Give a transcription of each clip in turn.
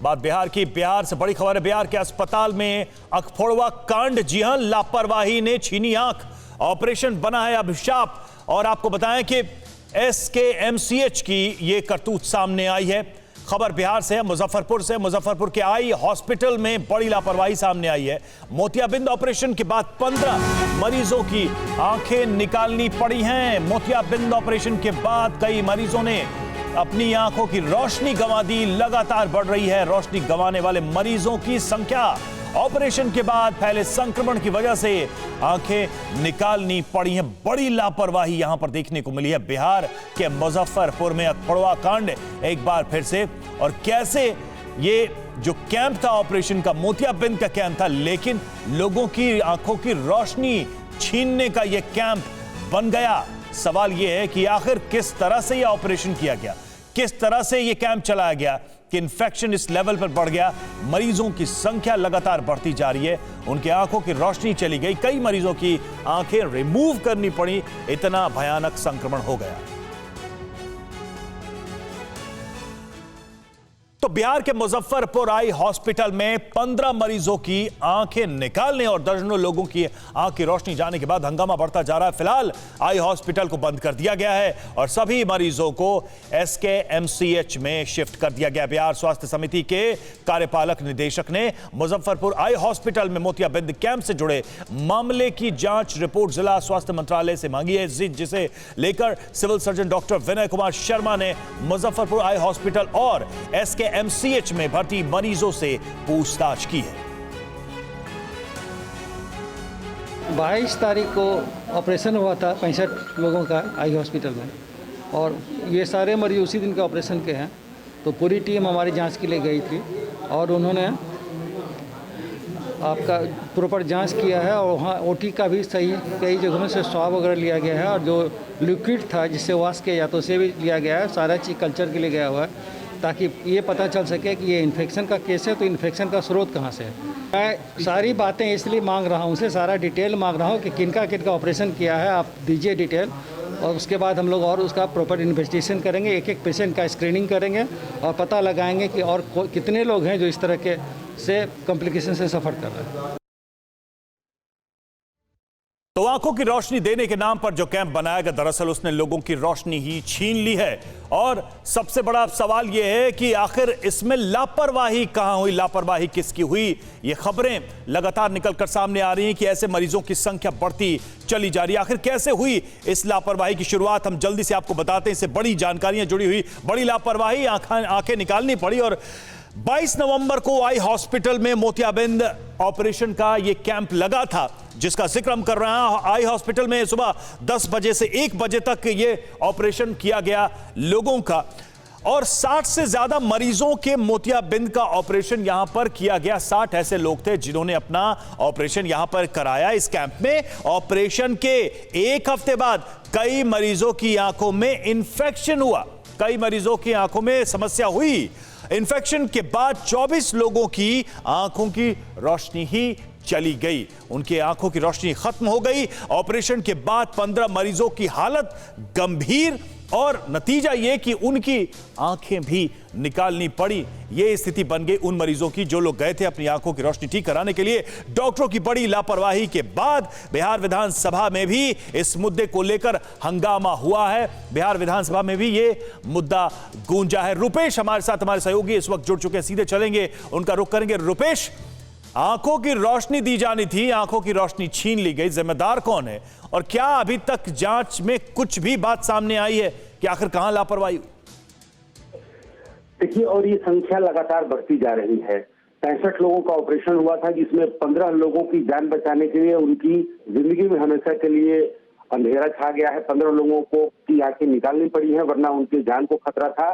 बात बिहार की। बिहार से बड़ी खबर है। बिहार के अस्पताल में अखफोड़वा कांड। जी हां, लापरवाही ने छीनी आंख। ऑपरेशन बना है अभिशाप। और आपको बताएं कि एसकेएमसीएच की यह करतूत सामने आई है। खबर बिहार से है, मुजफ्फरपुर से। मुजफ्फरपुर के आई हॉस्पिटल में बड़ी लापरवाही सामने आई है। मोतियाबिंद ऑपरेशन के बाद 15 मरीजों की आंखें निकालनी पड़ी हैं। मोतियाबिंद ऑपरेशन के बाद कई मरीजों ने अपनी आंखों की रोशनी गंवा दी। लगातार बढ़ रही है रोशनी गंवाने वाले मरीजों की संख्या। ऑपरेशन के बाद फैले संक्रमण की वजह से आंखें निकालनी पड़ी हैं। बड़ी लापरवाही यहां पर देखने को मिली है। बिहार के मुजफ्फरपुर में अखफोड़वा कांड एक बार फिर से। और कैसे ये जो कैंप था ऑपरेशन का, मोतियाबिंद का कैंप था, लेकिन लोगों की आंखों की रोशनी छीनने का यह कैंप बन गया। सवाल यह है कि आखिर किस तरह से यह ऑपरेशन किया गया, किस तरह से यह कैंप चलाया गया कि इन्फेक्शन इस लेवल पर बढ़ गया। मरीजों की संख्या लगातार बढ़ती जा रही है। उनकी आंखों की रोशनी चली गई। कई मरीजों की आंखें रिमूव करनी पड़ी। इतना भयानक संक्रमण हो गया। तो बिहार के मुजफ्फरपुर आई हॉस्पिटल में 15 मरीजों की आंखें निकालने और दर्जनों लोगों की आंख की रोशनी जाने के बाद हंगामा बढ़ता जा रहा है। फिलहाल आई हॉस्पिटल को बंद कर दिया गया है और सभी मरीजों को एसकेएमसीएच में शिफ्ट कर दिया गया। बिहार स्वास्थ्य समिति के कार्यपालक निदेशक ने मुजफ्फरपुर आई हॉस्पिटल में मोतियाबिंद कैंप से जुड़े मामले की जांच रिपोर्ट जिला स्वास्थ्य मंत्रालय से मांगी है, जिसे लेकर civil surgeon doctor Vinay Kumar Sharma ने मुजफ्फरपुर आई हॉस्पिटल और एमसीएच में भर्ती मरीजों से पूछताछ की है। 22 तारीख को ऑपरेशन हुआ था 65 लोगों का आई हॉस्पिटल में, और ये सारे मरीज उसी दिन के ऑपरेशन के हैं। तो पूरी टीम हमारी जांच के लिए गई थी और उन्होंने आपका प्रॉपर जांच किया है। और वहाँ ओटी का भी सही कई जगहों से स्वाब वगैरह लिया गया है, और जो लिक्विड था जिससे वॉश किया जाता उसे भी लिया गया है। सारा चीज़ कल्चर के लिए गया हुआ है ताकि ये पता चल सके कि ये इन्फेक्शन का केस है, तो इन्फेक्शन का स्रोत कहाँ से है। मैं सारी बातें इसलिए मांग रहा हूँ, उनसे सारा डिटेल मांग रहा हूँ कि किनका किनका ऑपरेशन किया है, आप दीजिए डिटेल। और उसके बाद हम लोग और उसका प्रॉपर इन्वेस्टिगेशन करेंगे, एक एक पेशेंट का स्क्रीनिंग करेंगे और पता लगाएंगे कि और कितने लोग हैं जो इस तरह के से कॉम्प्लिकेशन से सफ़र कर रहे हैं। तो आंखों की रोशनी देने के नाम पर जो कैंप बनाया गया, दरअसल उसने लोगों की रोशनी ही छीन ली है। और सबसे बड़ा सवाल यह है कि आखिर इसमें लापरवाही कहां हुई, लापरवाही किसकी हुई। ये खबरें लगातार निकलकर सामने आ रही हैं कि ऐसे मरीजों की संख्या बढ़ती चली जा रही है। आखिर कैसे हुई इस लापरवाही की शुरुआत, हम जल्दी से आपको बताते हैं। इससे बड़ी जानकारियां जुड़ी हुई। बड़ी लापरवाही, आंखें निकालनी पड़ी। और 22 नवंबर को आई हॉस्पिटल में मोतियाबिंद ऑपरेशन का यह कैंप लगा था, जिसका जिक्र हम कर रहे हैं। आई हॉस्पिटल में सुबह 10 बजे से 1 बजे तक यह ऑपरेशन किया गया लोगों का, और 60 से ज्यादा मरीजों के मोतियाबिंद का ऑपरेशन यहां पर किया गया। 60 ऐसे लोग थे जिन्होंने अपना ऑपरेशन यहां पर कराया इस कैंप में। ऑपरेशन के 1 हफ्ते बाद कई मरीजों की आंखों में इंफेक्शन हुआ, कई मरीजों की आंखों में समस्या हुई। इन्फेक्शन के बाद 24 लोगों की आंखों की रोशनी ही चली गई, उनकी आंखों की रोशनी खत्म हो गई। ऑपरेशन के बाद 15 मरीजों की हालत गंभीर, और नतीजा यह कि उनकी आंखें भी निकालनी पड़ी। यह स्थिति बन गई उन मरीजों की जो लोग गए थे अपनी आंखों की रोशनी ठीक कराने के लिए। डॉक्टरों की बड़ी लापरवाही के बाद बिहार विधानसभा में भी इस मुद्दे को लेकर हंगामा हुआ है। बिहार विधानसभा में भी यह मुद्दा गूंजा है। रुपेश हमारे साथ, हमारे सहयोगी इस वक्त जुड़ चुके हैं, सीधे चलेंगे, उनका रुख करेंगे। रुपेश, आंखों की रोशनी दी जानी थी, आंखों की रोशनी छीन ली गई, जिम्मेदार कौन है? और क्या अभी तक जांच में कुछ भी बात सामने आई है कि आखिर कहां लापरवाही हुई? देखिए, और ये संख्या लगातार बढ़ती जा रही है। 65 लोगों का ऑपरेशन हुआ था, जिसमें 15 लोगों की जान बचाने के लिए उनकी जिंदगी में हमेशा के लिए अंधेरा छा गया है। 15 लोगों को की आंखें निकालनी पड़ी है, वरना उनकी जान को खतरा था।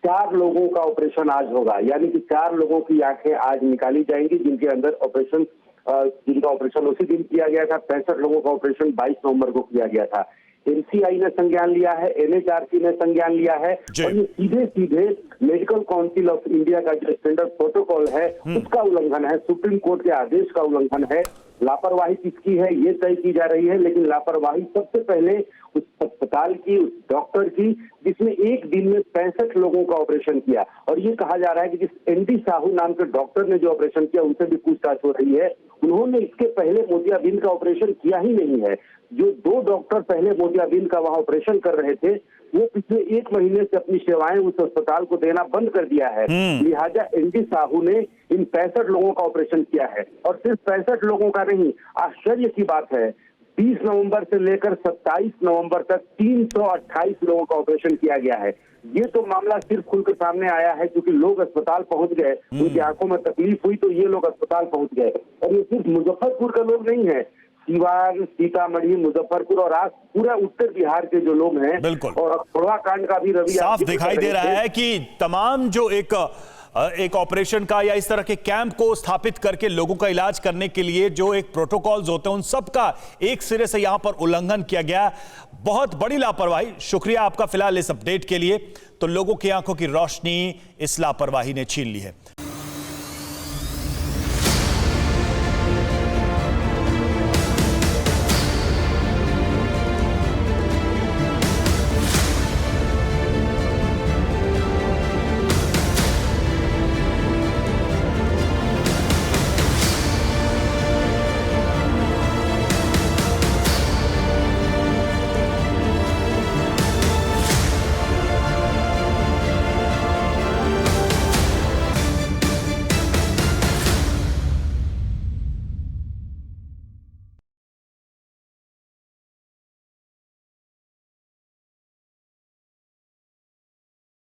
4 लोगों का ऑपरेशन आज होगा, यानी कि 4 लोगों की आंखें आज निकाली जाएंगी, जिनके अंदर ऑपरेशन जिनका ऑपरेशन उसी दिन किया गया था। 65 लोगों का ऑपरेशन 22 नवंबर को किया गया था। एमसीआई ने संज्ञान लिया है, एनएचआरसी ने संज्ञान लिया है, और ये सीधे सीधे मेडिकल काउंसिल ऑफ इंडिया का जो स्टैंडर्ड प्रोटोकॉल है उसका उल्लंघन है, सुप्रीम कोर्ट के आदेश का उल्लंघन है। लापरवाही किसकी है ये तय की जा रही है, लेकिन लापरवाही सबसे पहले उस अस्पताल की, उस डॉक्टर की, जिसने एक दिन में 65 लोगों का ऑपरेशन किया। और ये कहा जा रहा है कि जिस एनडी साहू नाम के डॉक्टर ने जो ऑपरेशन किया उनसे भी पूछताछ हो रही है। उन्होंने इसके पहले मोतियाबिंद का ऑपरेशन किया ही नहीं है। जो 2 डॉक्टर पहले मोतियाबिंद का वहां ऑपरेशन कर रहे थे वो पिछले 1 महीने से अपनी सेवाएं उस अस्पताल को देना बंद कर दिया है। लिहाजा एनडी साहू ने इन 65 लोगों का ऑपरेशन किया है। और सिर्फ 65 लोगों का नहीं, आश्चर्य की बात है 20 नवंबर से लेकर 27 नवंबर तक 328 लोगों का ऑपरेशन किया गया है। ये तो मामला सिर्फ खुलकर सामने आया है क्योंकि लोग अस्पताल पहुंच गए, उनकी आंखों में तकलीफ हुई तो ये लोग अस्पताल पहुंच गए। और ये सिर्फ मुजफ्फरपुर का लोग नहीं है, सीवान, सीतामढ़ी, मुजफ्फरपुर और आज पूरा उत्तर बिहार के जो लोग हैं, बिल्कुल, और अखौड़ा कांड का भी रवि साफ दिखाई दे रहा है कि तमाम जो एक ऑपरेशन का या इस तरह के कैंप को स्थापित करके लोगों का इलाज करने के लिए जो एक प्रोटोकॉल्स होते हैं उन सब का एक सिरे से यहां पर उल्लंघन किया गया। बहुत बड़ी लापरवाही। शुक्रिया आपका फिलहाल इस अपडेट के लिए। तो लोगों की आंखों की रोशनी इस लापरवाही ने छीन ली है।